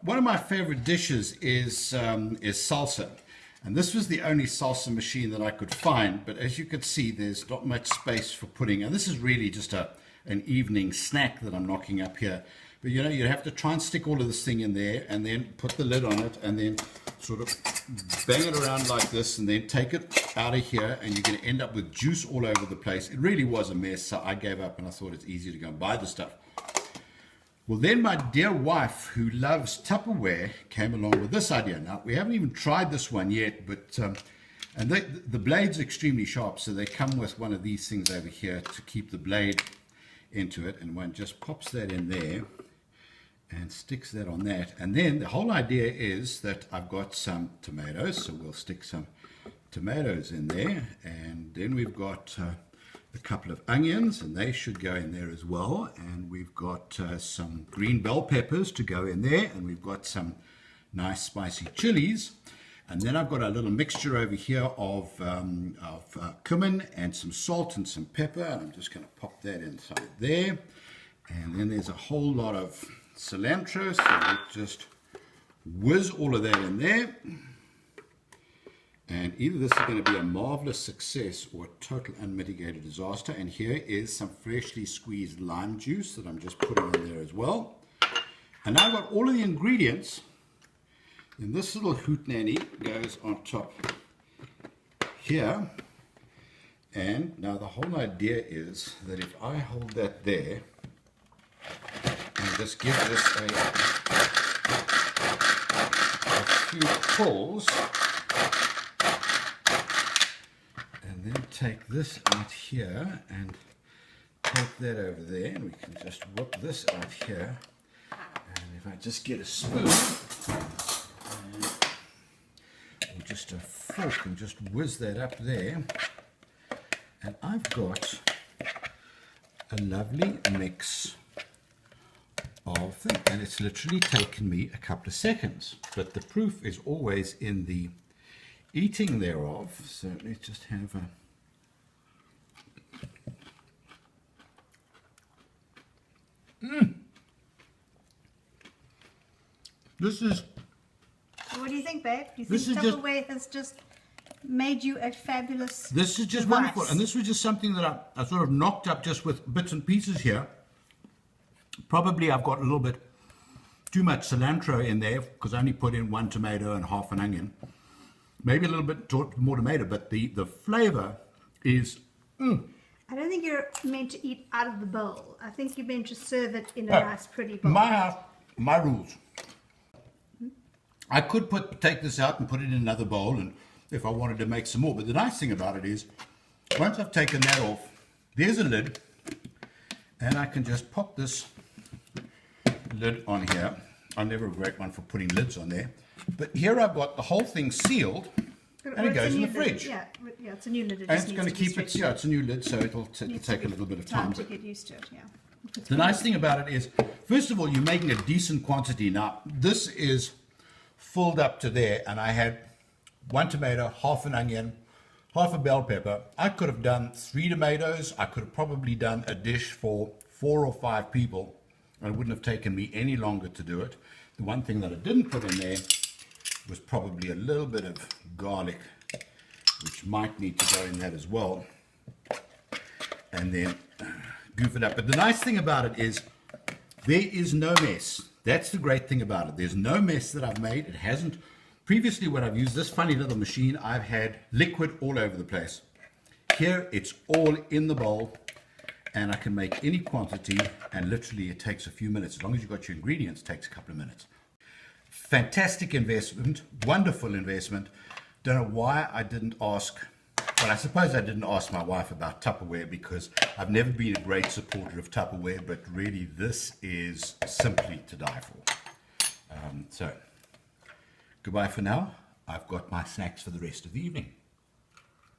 one of my favorite dishes is salsa. And this was the only salsa machine that I could find. But as you can see, there's not much space for putting. And this is really just an evening snack that I'm knocking up here. But you know, you have to try and stick all of this thing in there and then put the lid on it and then sort of bang it around like this and then take it out of here, and you're going to end up with juice all over the place. It really was a mess, so I gave up and I thought it's easier to go and buy the stuff. Well, then my dear wife, who loves Tupperware, came along with this idea. Now, we haven't even tried this one yet, but and the blade's extremely sharp, so they come with one of these things over here to keep the blade into it, and one just pops that in there and sticks that on that. And then the whole idea is that I've got some tomatoes, so we'll stick some tomatoes in there, and then we've got a couple of onions, and they should go in there as well, and we've got some green bell peppers to go in there, and we've got some nice spicy chilies, and then I've got a little mixture over here of cumin and some salt and some pepper, and I'm just going to pop that inside there. And then there's a whole lot of cilantro, so we'll just whiz all of that in there. And either this is going to be a marvelous success or a total unmitigated disaster. And here is some freshly squeezed lime juice that I'm just putting in there as well. And now I've got all of the ingredients. And this little hootenanny goes on top here. And now the whole idea is that if I hold that there and just give this a few pulls, then take this out here and take that over there, and we can just whip this out here. And if I just get a spoon or just a fork and just whiz that up there, and I've got a lovely mix of them. And it's literally taken me a couple of seconds, but the proof is always in the eating thereof. So let's just have a This is. What do you think, babe? Do you think Tupperware has just made you a fabulous This is just device? wonderful, and this was just something that I sort of knocked up just with bits and pieces here. Probably I've got a little bit too much cilantro in there because I only put in 1 tomato and half an onion. Maybe a little bit more tomato, but the flavor is... I don't think you're meant to eat out of the bowl. I think you're meant to serve it in a nice, pretty bowl. My house, my rules. I could take this out and put it in another bowl, and if I wanted to make some more. But the nice thing about it is, once I've taken that off, there's a lid, and I can just pop this lid on here. I'm never a great one for putting lids on there. But here I've got the whole thing sealed, and it goes in the fridge. Yeah, it's a new lid. And it's going to keep it, yeah, it's a new lid, so it'll take a little bit of time. To get used to it, yeah. The nice thing about it is, first of all, you're making a decent quantity. Now, this is filled up to there, and I had 1 tomato, half an onion, half a bell pepper. I could have done 3 tomatoes. I could have probably done a dish for 4 or 5 people, and it wouldn't have taken me any longer to do it. The one thing that I didn't put in there was probably a little bit of garlic, which might need to go in that as well, and then goof it up. But the nice thing about it is there is no mess. That's the great thing about it. There's no mess that I've made. It hasn't. Previously, when I've used this funny little machine, I've had liquid all over the place. Here, it's all in the bowl, and I can make any quantity, and literally it takes a few minutes. As long as you've got your ingredients, it takes a couple of minutes. Fantastic investment, wonderful investment. Don't know why I didn't ask, well, I suppose I didn't ask my wife about Tupperware because I've never been a great supporter of Tupperware, but really this is simply to die for. So, goodbye for now. I've got my snacks for the rest of the evening.